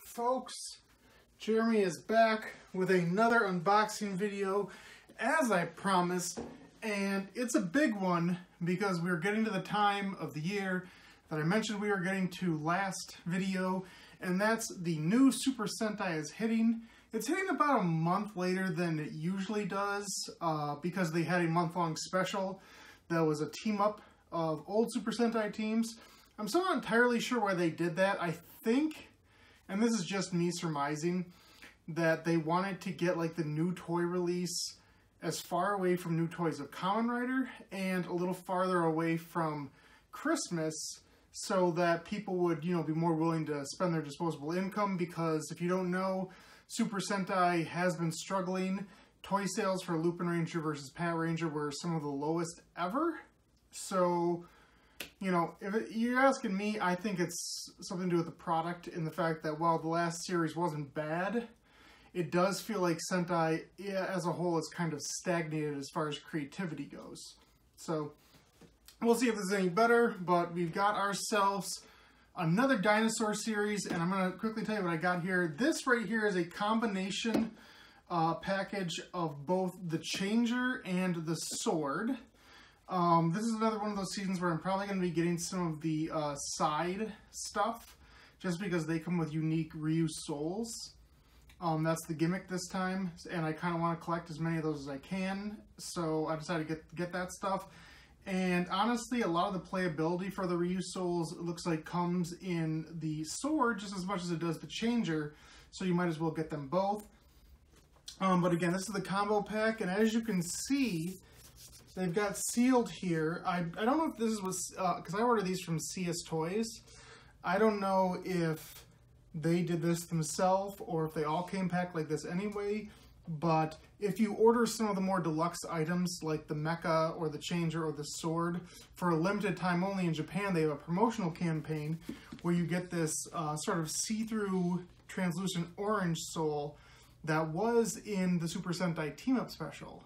folks, Jeremy is back with another unboxing video as I promised, and it's a big one because we're getting to the time of the year that I mentioned we were getting to last video, and that's the new Super Sentai is hitting. It's hitting about a month later than it usually does because they had a month-long special that was a team-up of old Super Sentai teams. I'm still not entirely sure why they did that. I think, and this is just me surmising, that they wanted to get like the new toy release as far away from New Toys of Kamen Rider and a little farther away from Christmas so that people would, be more willing to spend their disposable income, because if you don't know, Super Sentai has been struggling. Toy sales for Lupin Ranger versus Pat Ranger were some of the lowest ever. So, if you're asking me, I think it's something to do with the product and the fact that while the last series wasn't bad, it does feel like Sentai as a whole is kind of stagnated as far as creativity goes. So, we'll see if this is any better, but we've got ourselves another dinosaur series, and I'm going to quickly tell you what I got here. This right here is a combination package of both the Changer and the Sword. This is another one of those seasons where I'm probably going to be getting some of the side stuff, just because they come with unique Ryusouls. That's the gimmick this time, and I kind of want to collect as many of those as I can, so I decided to get that stuff. And honestly, a lot of the playability for the Ryusouls, it looks like, comes in the Sword just as much as it does the Changer, so you might as well get them both. But again, this is the combo pack, and as you can see, they've got sealed here. I don't know if this was, because I ordered these from CS Toys. I don't know if they did this themselves or if they all came packed like this anyway, but if you order some of the more deluxe items like the Mecha or the Changer or the Sword, for a limited time only in Japan, they have a promotional campaign where you get this sort of see-through translucent orange soul that was in the Super Sentai Team-Up Special.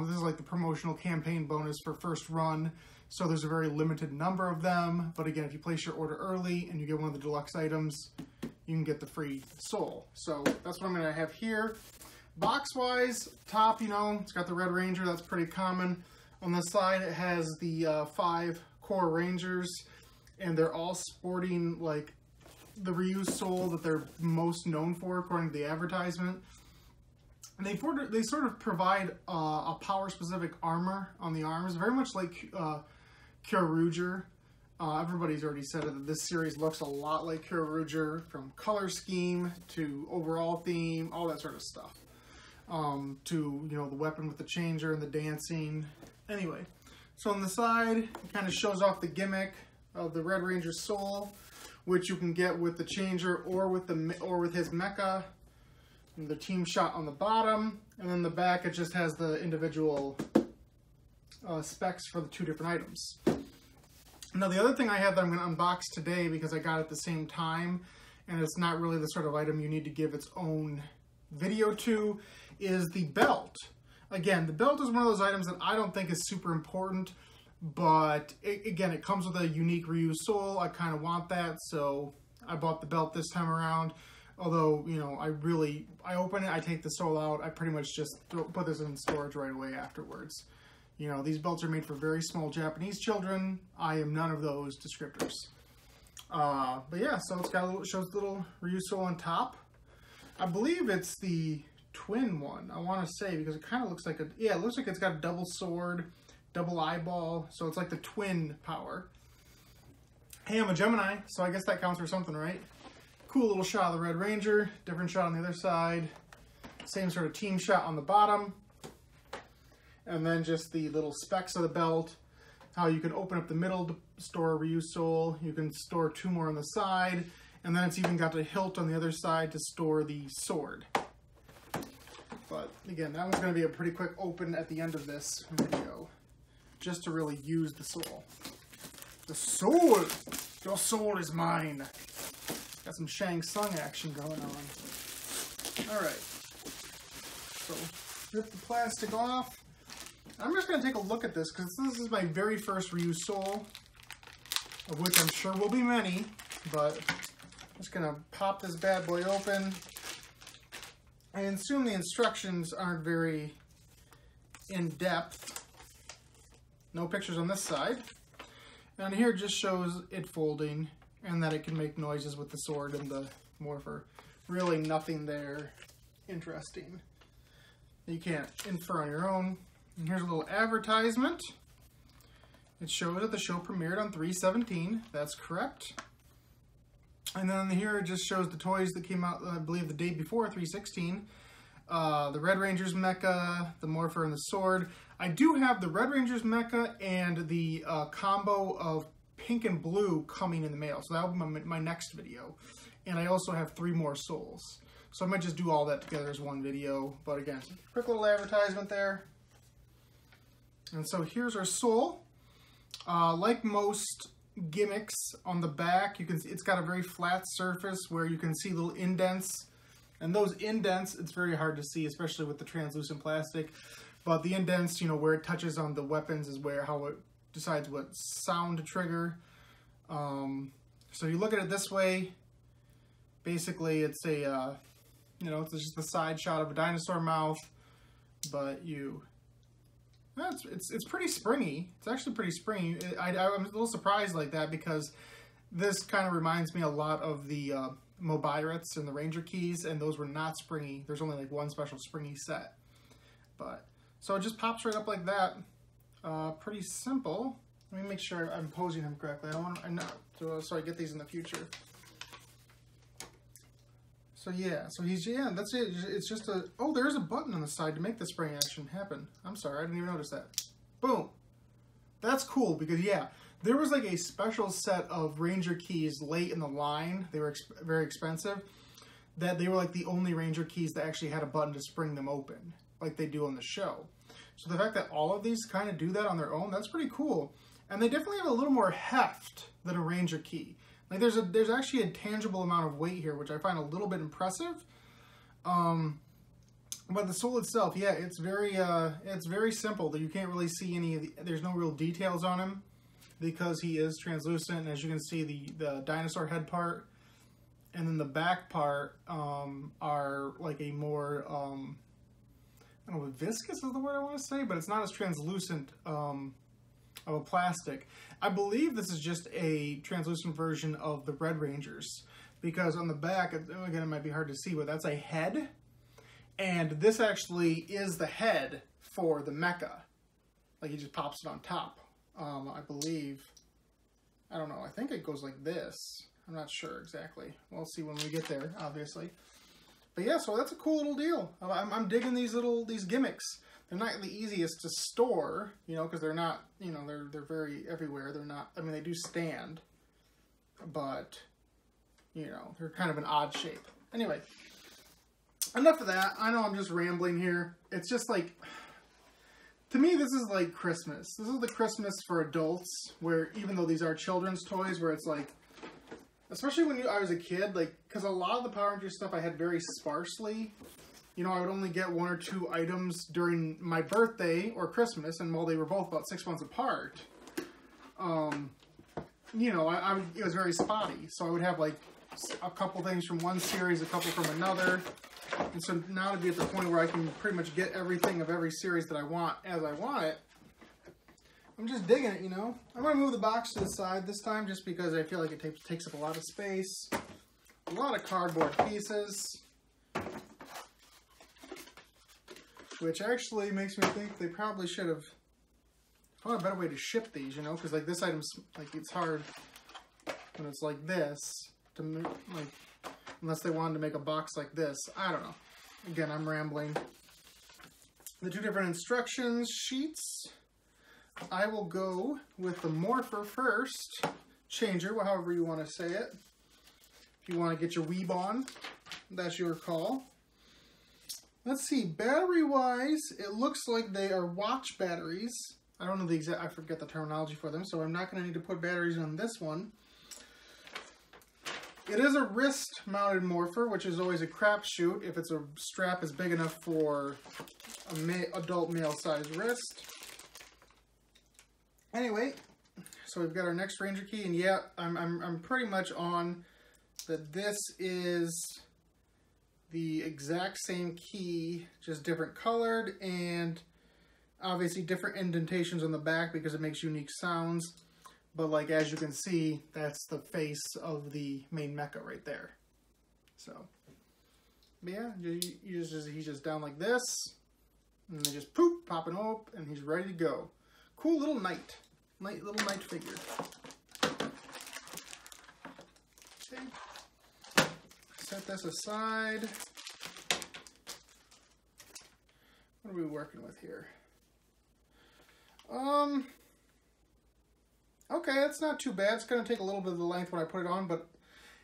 This is like the promotional campaign bonus for first run, so there's a very limited number of them, but again, if you place your order early and you get one of the deluxe items, you can get the free soul. So that's what I'm going to have here. Box-wise, top, it's got the Red Ranger, that's pretty common. On the side, it has the 5 core Rangers, and they're all sporting like the Ryusoul that they're most known for, according to the advertisement. And they sort of provide a power-specific armor on the arms, very much like Kyoryuger. Everybody's already said it, that this series looks a lot like Kyoryuger, from color scheme to overall theme, all that sort of stuff. To, the weapon with the Changer and the dancing. Anyway, so on the side, it kind of shows off the gimmick of the Red Ranger Soul, which you can get with the Changer or with his Mecha. And the team shot on the bottom, and then the back, it just has the individual specs for the 2 different items. Now, the other thing I have that I'm going to unbox today, because I got it at the same time, and it's not really the sort of item you need to give its own video to, is the belt. Again, the belt is one of those items that I don't think is super important, but again, it comes with a unique Ryusoul. I kind of want that, so I bought the belt this time around. Although, I open it, I take the soul out, I pretty much just put this in storage right away afterwards. These belts are made for very small Japanese children. I am none of those descriptors. But yeah, so it's got shows the little Ryusoul on top. I believe it's the twin one, I want to say, because it kind of looks like it looks like it's got a double sword, double eyeball, so it's like the twin power. Hey, I'm a Gemini, so I guess that counts for something, right? Cool little shot of the Red Ranger, different shot on the other side, same sort of team shot on the bottom, and then just the little specs of the belt, how you can open up the middle to store a Ryusoul, you can store 2 more on the side, and then it's even got a hilt on the other side to store the sword. But again, that one's going to be a pretty quick open at the end of this video, just to really use the soul. The soul! Your soul is mine! Got some Shang Tsung action going on. Alright. So, rip the plastic off. I'm just going to take a look at this, because this is my very first Ryusoul, of which I'm sure will be many, but Just gonna pop this bad boy open. I assume the instructions aren't very in-depth. No pictures on this side. And here it just shows it folding and that it can make noises with the sword and the morpher. Really nothing there interesting. You can't infer on your own. And here's a little advertisement. It shows that the show premiered on 3/17. That's correct. And then here it just shows the toys that came out, I believe, the day before 3/16. The Red Ranger's mecha, the morpher, and the sword. I do have the Red Ranger's mecha and the combo of pink and blue coming in the mail. So that will be my next video. And I also have 3 more souls. So I might just do all that together as one video. But again, quick little advertisement there. And so here's our soul. Like most gimmicks on the back, you can see it's got a very flat surface where you can see little indents. And those indents, it's very hard to see, especially with the translucent plastic. But the indents, you know, where it touches on the weapons is how it decides what sound to trigger. So you look at it this way. Basically, it's a, you know, it's just the side shot of a dinosaur mouth. But it's pretty springy. It's actually pretty springy. I'm a little surprised like that because this kind of reminds me a lot of the Mobiritz and the Ranger keys, and those were not springy. There's only like one special springy set. But so it just pops right up like that. Pretty simple. Let me make sure I'm posing him correctly. I'm not, so I get these in the future. So yeah, that's it. It's just there's a button on the side to make the spring action happen. I'm sorry, I didn't even notice that. Boom. That's cool because yeah, there was like a special set of Ranger keys late in the line. They were very expensive. That they were like the only Ranger keys that actually had a button to spring them open, like they do on the show. So the fact that all of these kind of do that on their own, that's pretty cool. And they definitely have a little more heft than a Ranger key. Like there's actually a tangible amount of weight here, which I find a little bit impressive. But the soul itself, yeah, it's very simple. You can't really see there's no real details on him because he is translucent. And as you can see, the dinosaur head part and then the back part are like a more, I don't know, viscous is the word I want to say, but it's not as translucent of a plastic. I believe this is just a translucent version of the Red Rangers because on the back, again, it might be hard to see, but that's a head. And this actually is the head for the mecha. Like he just pops it on top, I believe. I don't know, I think it goes like this. I'm not sure exactly. We'll see when we get there, obviously. But yeah, so that's a cool little deal. I'm digging these gimmicks. They're not the easiest to store, you know, because they're not, you know, they're very everywhere. They're not, I mean, they do stand, but, you know, they're kind of an odd shape. Anyway, enough of that. I know I'm just rambling here. It's just like, to me, this is like Christmas. This is the Christmas for adults, where even though these are children's toys, where it's like, especially when I was a kid, like, because a lot of the Power Rangers stuff I had very sparsely. You know, I would only get 1 or 2 items during my birthday or Christmas, and while they were both about 6 months apart, you know, it was very spotty. So I would have like a couple things from one series, a couple from another. And so now to be at the point where I can pretty much get everything of every series that I want as I want it, I'm just digging it, you know. I'm going to move the box to the side this time just because I feel like it takes up a lot of space. A lot of cardboard pieces. Which actually makes me think they probably should have found a better way to ship these, you know, because like this item's like it's hard when it's like this to make, like, unless they wanted to make a box like this. I don't know. Again, I'm rambling. The 2 different instructions sheets. I will go with the morpher first. Changer, however you want to say it. If you want to get your weeb on, that's your call. Let's see, battery-wise, it looks like they are watch batteries. I don't know the exact, I forget the terminology for them, so I'm not going to need to put batteries on this one. It is a wrist-mounted morpher, which is always a crapshoot if it's a strap is big enough for an adult male-sized wrist. Anyway, so we've got our next Ranger key, and yeah, I'm pretty much on that this is the exact same key, just different colored, and obviously different indentations on the back because it makes unique sounds. But like, as you can see, that's the face of the main mecha right there. So, but yeah, he's just down like this, and they just poof, popping up, and he's ready to go. Cool little little knight figure. Okay, set this aside. What are we working with here? Okay, that's not too bad. It's going to take a little bit of the length when I put it on, but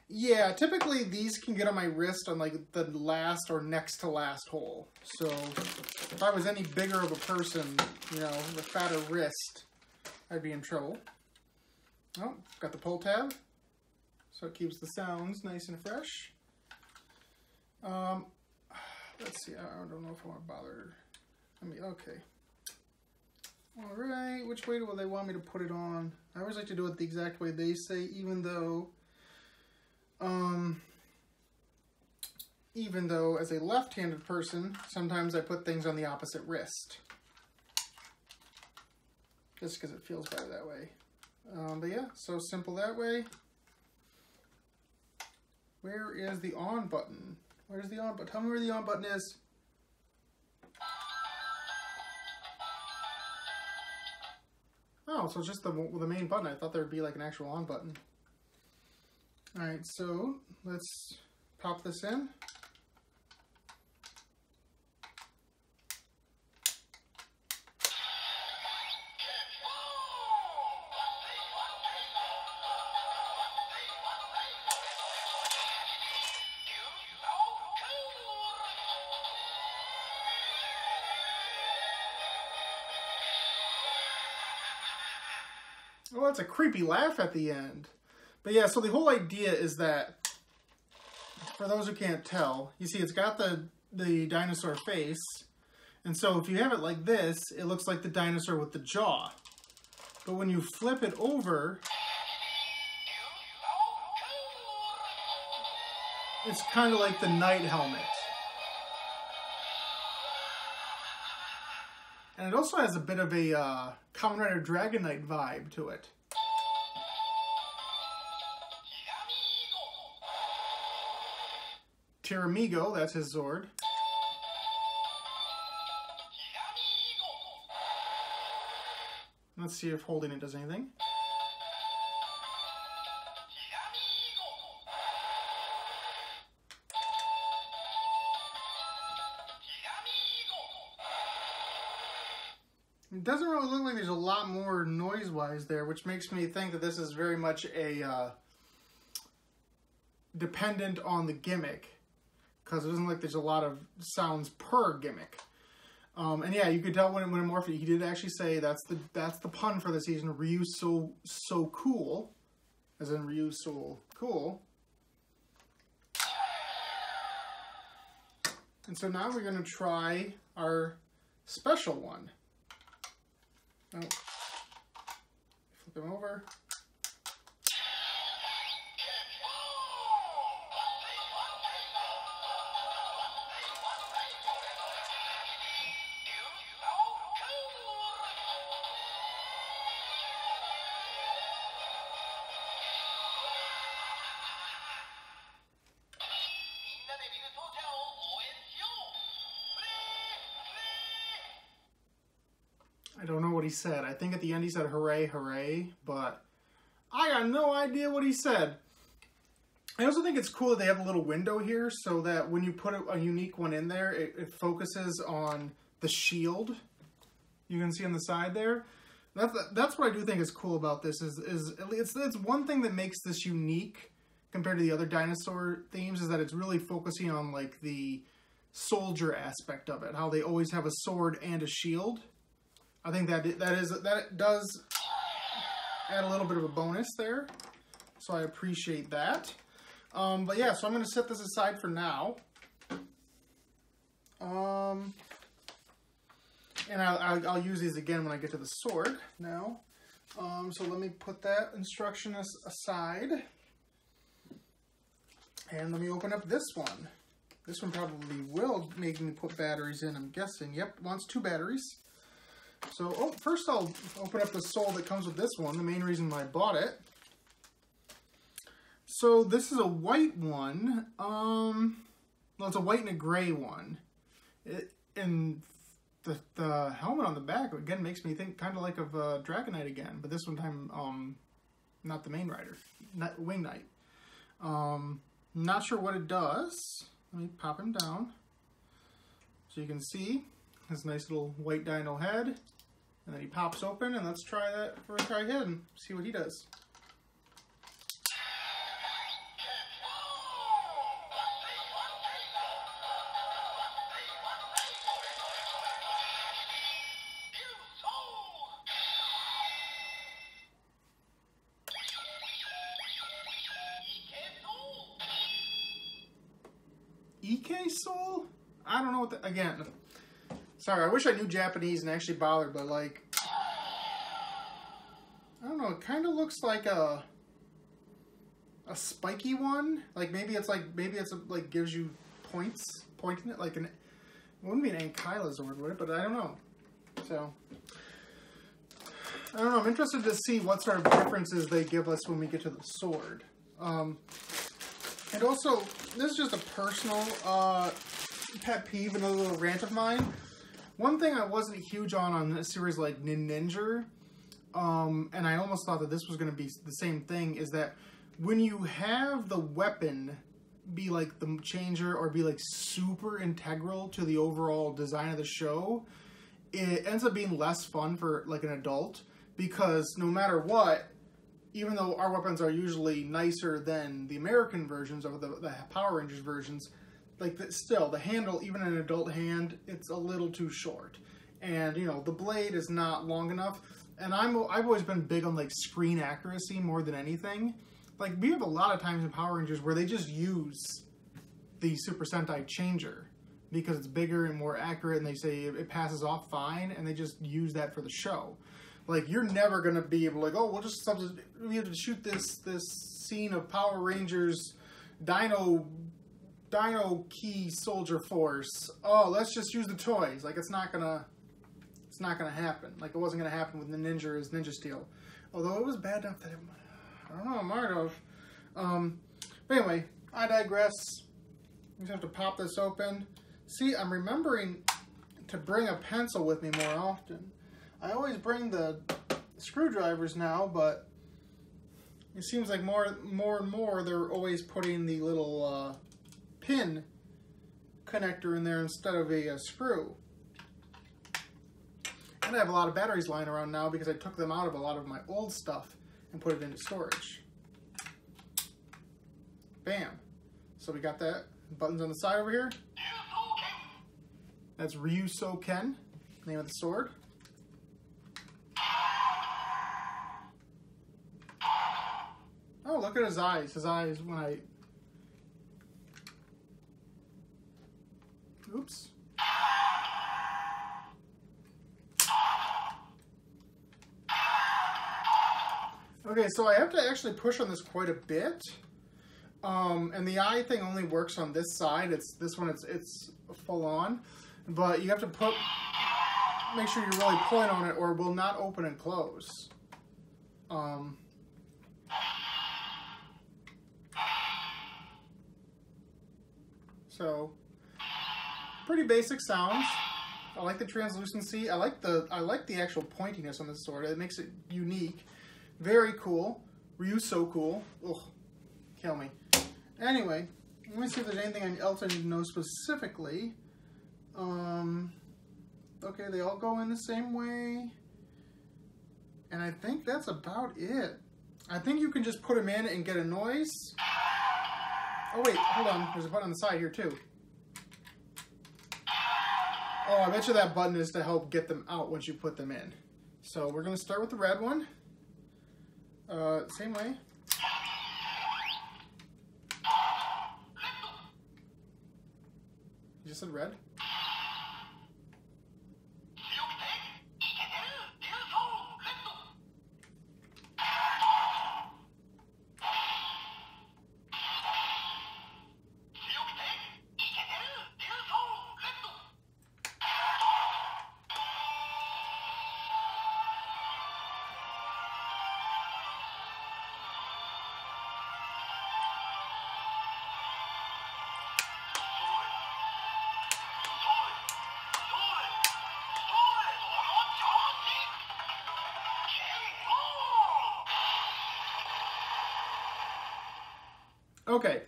yeah, typically these can get on my wrist on like the last or next to last hole. So if I was any bigger of a person, you know, with a fatter wrist, I'd be in trouble. Oh, got the pull tab, so it keeps the sounds nice and fresh. Let's see, I don't know if I want to bother. Okay. All right, which way will they want me to put it on? I always like to do it the exact way they say, even though as a left-handed person, sometimes I put things on the opposite wrist. Just because it feels better that way. But yeah, so simple that way. Where is the on button? Where's the on button? Tell me where the on button is. Oh, so it's just the main button. I thought there would be like an actual on button. All right, so let's pop this in. Oh, that's a creepy laugh at the end. But yeah, so the whole idea is that, for those who can't tell, you see it's got the dinosaur face. And so if you have it like this, it looks like the dinosaur with the jaw. But when you flip it over, it's kind of like the knight helmet. And it also has a bit of a Kamen Rider Dragon Knight vibe to it. Tiramigo, that's his Zord. Let's see if holding it does anything. It doesn't really look like there's a lot more noise-wise there, which makes me think that this is very much a dependent on the gimmick, because it doesn't look like there's a lot of sounds per gimmick. And yeah, you could tell when it morphed, he did actually say that's the pun for the season. Ryusoul so cool, as in Ryusoul cool. And so now we're going to try our special one. Oh. Flip him over. I don't know what he said. I think at the end he said hooray, hooray, but I got no idea what he said. I also think it's cool that they have a little window here so that when you put a unique one in there, it focuses on the shield. You can see on the side there. That's what I do think is cool about this. It's one thing that makes this unique compared to the other dinosaur themes, is that it's really focusing on like the soldier aspect of it. How they always have a sword and a shield. I think that does add a little bit of a bonus there, so I appreciate that. But yeah, so I'm going to set this aside for now. And I'll use these again when I get to the sword now. So let me put that instruction aside. And let me open up this one. This one probably will make me put batteries in, I'm guessing. Yep, wants 2 batteries. So, first I'll open up the soul that comes with this one, the main reason why I bought it. So, this is a white one. Well, it's a white and a gray one. And the helmet on the back, again, makes me think kind of like of Dragonite again. But this one time, not the main rider, not Wing Knight. Not sure what it does. Let me pop him down. So you can see his nice little white dino head. And then he pops open, and let's try that for a try ahead and see what he does. Ryusoul? I don't know what again, sorry, I wish I knew Japanese and actually bothered, but like, I don't know, it kind of looks like a spiky one. Like maybe it's like gives you points, pointing it like it wouldn't be an Ankylozord, would it? But I don't know. So, I don't know, I'm interested to see what sort of differences they give us when we get to the sword. And also, this is just a personal pet peeve, another little rant of mine. One thing I wasn't huge on a series like Ninja, and I almost thought that this was going to be the same thing, is that when you have the weapon be like the changer or be like super integral to the overall design of the show, it ends up being less fun for like an adult, because no matter what, even though our weapons are usually nicer than the American versions of the Power Rangers versions, like still the handle, even an adult hand, it's a little too short, and you know the blade is not long enough. And I've always been big on like screen accuracy more than anything. Like we have a lot of times in Power Rangers where they just use the Super Sentai changer because it's bigger and more accurate, and they say it passes off fine, and they just use that for the show. Like, you're never going to be able to, like, oh, we'll just substitute, we have to shoot this scene of Power Rangers Dino Key Soldier Force. Oh, let's just use the toys. Like, it's not gonna happen. Like, it wasn't gonna happen with the Ninja Steel. Although it was bad enough that I don't know, it might have. But anyway, I digress. You just have to pop this open. See, I'm remembering to bring a pencil with me more often. I always bring the screwdrivers now, but it seems like more and more they're always putting the little pin connector in there instead of a screw. And I have a lot of batteries lying around now because I took them out of a lot of my old stuff and put it into storage. Bam. So we got that. Buttons on the side over here. That's Ryusoul, name of the sword. Oh, look at his eyes. His eyes when I... Oops. Okay, so I have to actually push on this quite a bit. And the eye thing only works on this side. This one, it's full on. But you have to make sure you're really pulling on it or it will not open and close. So, pretty basic sounds. I like the translucency. I like the actual pointiness on this sword. It makes it unique. Very cool. Ryusoul cool. Ugh, kill me. Anyway, let me see if there's anything else I need to know specifically. Okay, they all go in the same way. And I think that's about it. I think you can just put them in and get a noise. Oh wait, hold on. There's a button on the side here too. Oh, I bet you that button is to help get them out once you put them in. So we're going to start with the red one. Same way. You just said red? Okay.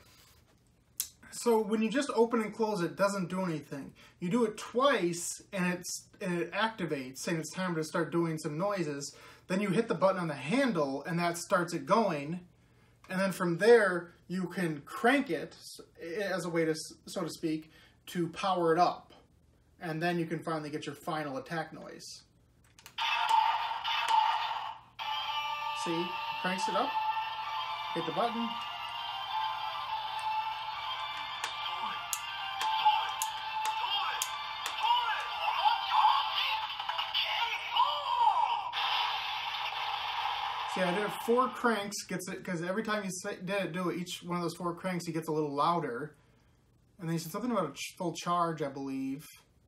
So when you just open and close it doesn't do anything. You do it twice and it activates, saying it's time to start doing some noises. Then you hit the button on the handle and that starts it going. And then from there you can crank it as a way to, so to speak, to power it up. And then you can finally get your final attack noise. See? Cranks it up. Hit the button. See, I did it 4 cranks, gets it, because every time you do it, each one of those 4 cranks, he gets a little louder. And then he said something about a full charge, I believe.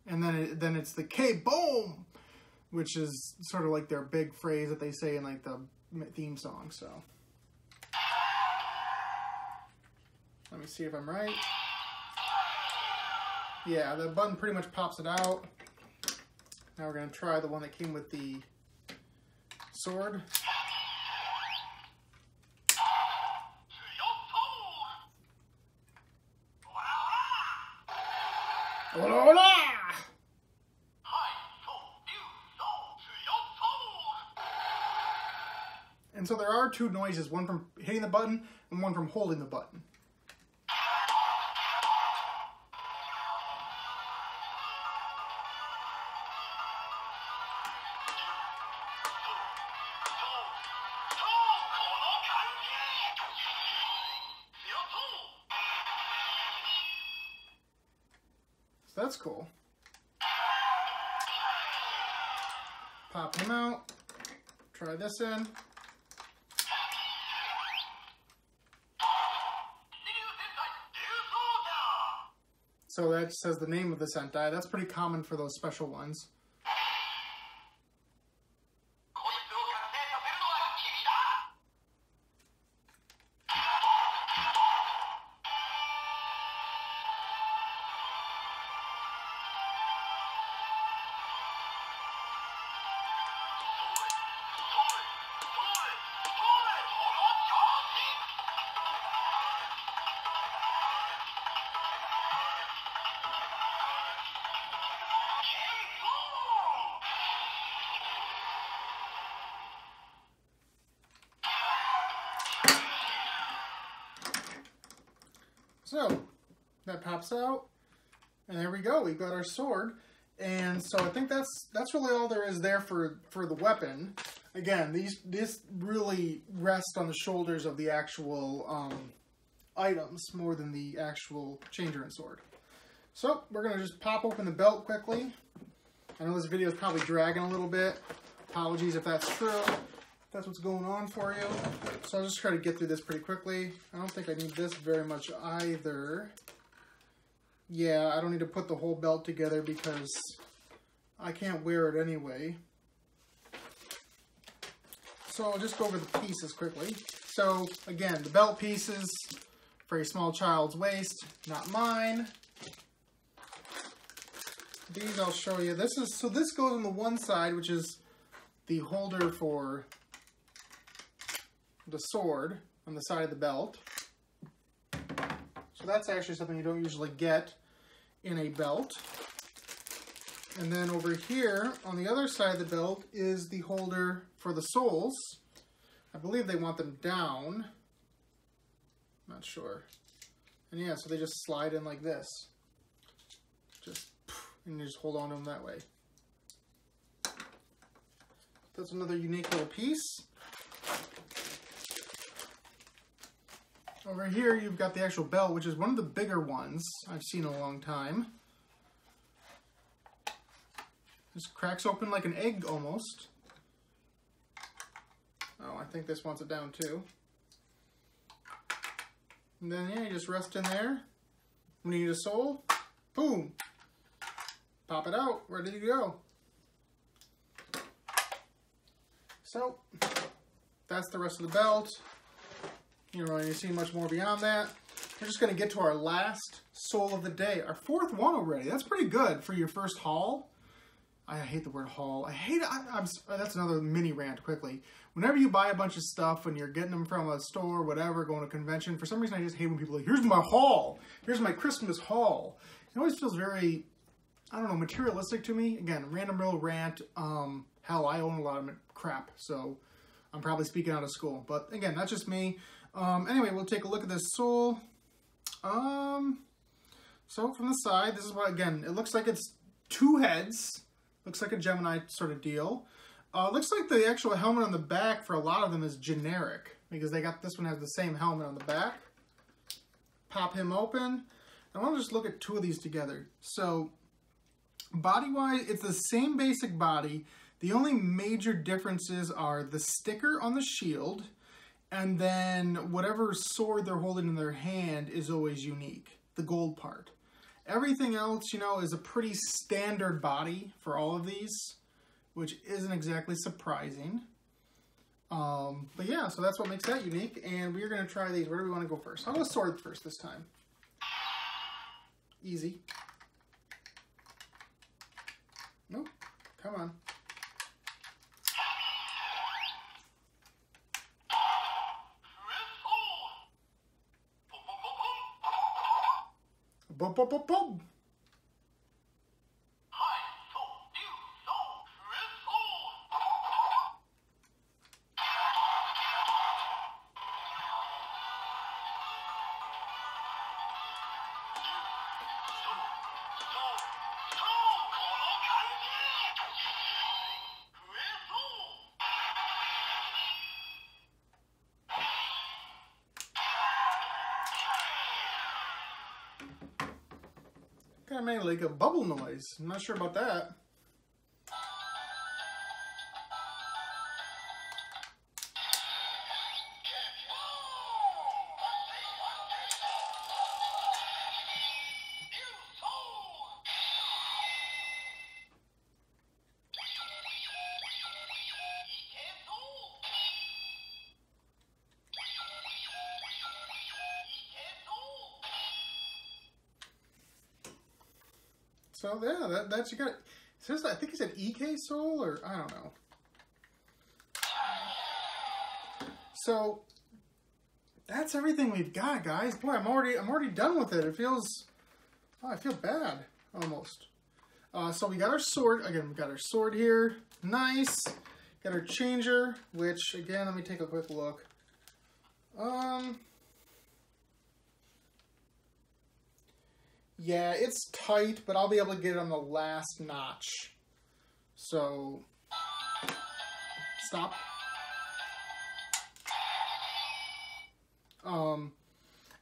And then it's the K-boom, which is sort of like their big phrase that they say in like the theme song. So let me see if I'm right. Yeah, the button pretty much pops it out. Now we're gonna try the one that came with the sword. Hola! And so there are 2 noises, one from hitting the button and one from holding the button. So that's cool. Pop him out. Try this in. So that says the name of the Sentai. That's pretty common for those special ones. So that pops out, and there we go. We've got our sword, and so I think that's really all there is there for the weapon. Again, this really rests on the shoulders of the actual items more than the actual changer and sword. So we're gonna just pop open the belt quickly. I know this video is probably dragging a little bit. Apologies if that's true. That's what's going on for you. So I'll just try to get through this pretty quickly. I don't think I need this very much either. Yeah, I don't need to put the whole belt together because I can't wear it anyway. So I'll just go over the pieces quickly. So again, the belt pieces for a small child's waist, not mine. These I'll show you. This goes on the one side, which is the holder for the sword on the side of the belt. So that's actually something you don't usually get in a belt. And then over here on the other side of the belt is the holder for the soles. I believe they want them down. Not sure. And yeah, so they just slide in like this. And you just hold on to them that way. That's another unique little piece. Over here, you've got the actual belt, which is one of the bigger ones I've seen in a long time. Just cracks open like an egg, almost. Oh, I think this wants it down, too. And then, yeah, you just rest in there. When you need a sole, boom! Pop it out, ready to go. So, that's the rest of the belt. You don't really see much more beyond that. We're just going to get to our last sole of the day. Our 4th one already. That's pretty good for your first haul. I hate the word haul. I hate it. That's another mini rant quickly. Whenever you buy a bunch of stuff and you're getting them from a store, whatever, going to a convention, for some reason I just hate when people are like, here's my haul. Here's my Christmas haul. It always feels very, I don't know, materialistic to me. Again, random little rant. Hell, I own a lot of crap, so I'm probably speaking out of school. But again, that's just me. Anyway, we'll take a look at this soul. So from the side, this is what, again, it looks like it's 2 heads. Looks like a Gemini sort of deal. Looks like the actual helmet on the back for a lot of them is generic, because they got, this one has the same helmet on the back. Pop him open. I want to just look at 2 of these together. So body-wise, it's the same basic body. The only major differences are the sticker on the shield, and then whatever sword they're holding in their hand is always unique, the gold part. Everything else, you know, is a pretty standard body for all of these, which isn't exactly surprising. But yeah, so that's what makes that unique, and we're going to try these. Where do we want to go first? I'll go sword first this time. Easy. Nope. Come on. Boom, boom, boom, boom. Kind of made like a bubble noise. I'm not sure about that. So yeah, that's you got. It says, I think he said EK Soul, or I don't know. So that's everything we've got, guys. Boy, I'm already done with it. It feels, oh, I feel bad almost. So we got our sword again. We got our sword here, nice. Got our changer, which again, let me take a quick look. Yeah, it's tight, but I'll be able to get it on the last notch. So, stop. And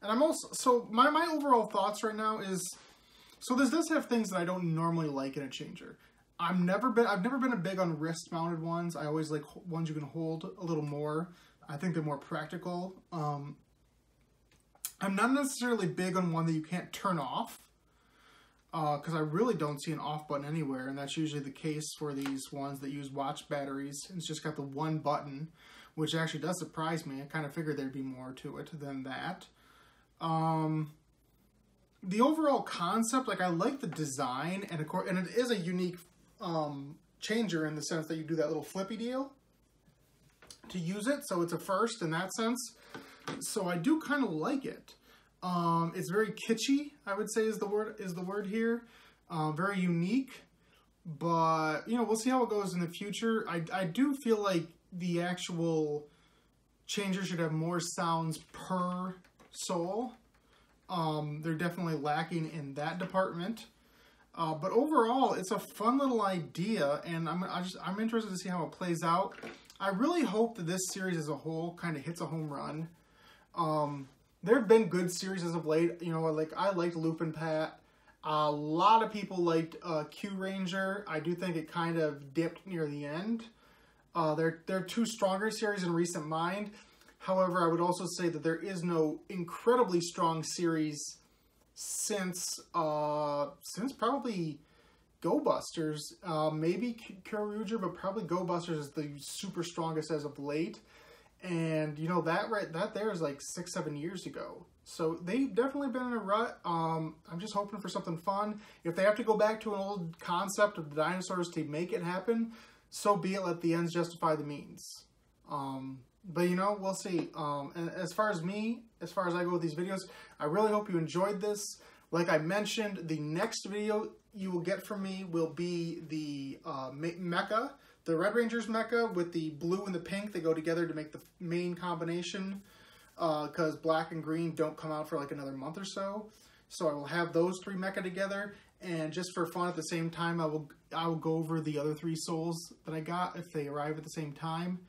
I'm also, so my overall thoughts right now is, so this does have things that I don't normally like in a changer. I've never been a big on wrist mounted ones. I always like ones you can hold a little more. I think they're more practical. I'm not necessarily big on one that you can't turn off, because I really don't see an off button anywhere, and that's usually the case for these ones that use watch batteries. It's just got the one button, which actually does surprise me. I kind of figured there'd be more to it than that. The overall concept, like I like the design, and of course, and it is a unique changer in the sense that you do that little flippy deal to use it, so it's a first in that sense. So I do kind of like it. It's very kitschy, I would say is the word here. Very unique, but you know, we'll see how it goes in the future. I do feel like the actual changer should have more sounds per soul. They're definitely lacking in that department. But overall, it's a fun little idea, and I'm interested to see how it plays out. I really hope that this series as a whole kind of hits a home run. There have been good series as of late. You know, like I liked Lupin Pat. A lot of people liked Q Ranger. I do think it kind of dipped near the end. They're two stronger series in recent mind. However, I would also say that there is no incredibly strong series since probably Go Busters. Maybe Kyoryuger, but probably Go Busters is the super strongest as of late. And you know that there is like 6-7 years ago. So they've definitely been in a rut. I'm just hoping for something fun. If they have to go back to an old concept of the dinosaurs to make it happen, so be it. Let the ends justify the means. But you know, we'll see. And as far as me, as far as I go with these videos, I really hope you enjoyed this. Like I mentioned, the next video you will get from me will be the mecha, the Red Ranger's mecha with the blue and the pink. They go together to make the main combination. Because black and green don't come out for like another month or so. So I will have those three mecha together, and just for fun at the same time, I will go over the other 3 souls that I got if they arrive at the same time,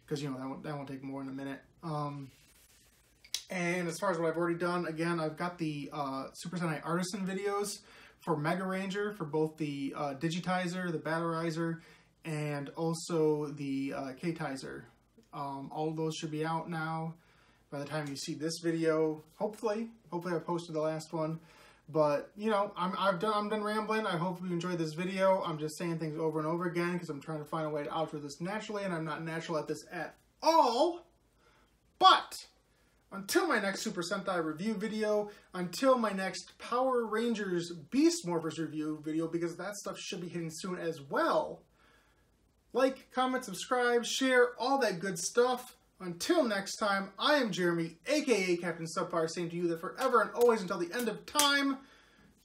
because you know that won't take more than a minute. And as far as what I've already done, again, I've got the Super Sentai Artisan videos for Mega Ranger for both the Digitizer, the Battlerizer, and also the K-Tizer. All of those should be out now by the time you see this video. Hopefully I posted the last one. But you know, I'm done rambling. I hope you enjoyed this video. I'm just saying things over and over again because I'm trying to find a way to outro this naturally, and I'm not natural at this at all. But until my next Super Sentai review video, until my next Power Rangers Beast Morphers review video, because that stuff should be hitting soon as well. Like, comment, subscribe, share, all that good stuff. Until next time, I am Jeremy, aka Captain Subpar, saying to you that forever and always until the end of time,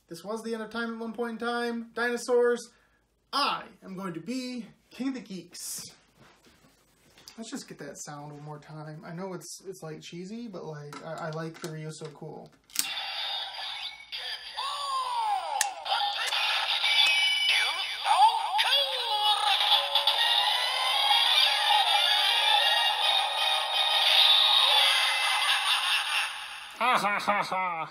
this was the end of time at one point in time, dinosaurs, I am going to be King of the Geeks. Let's just get that sound one more time. I know it's like cheesy, but like I like the Ryusoul cool. Ha ha ha ha!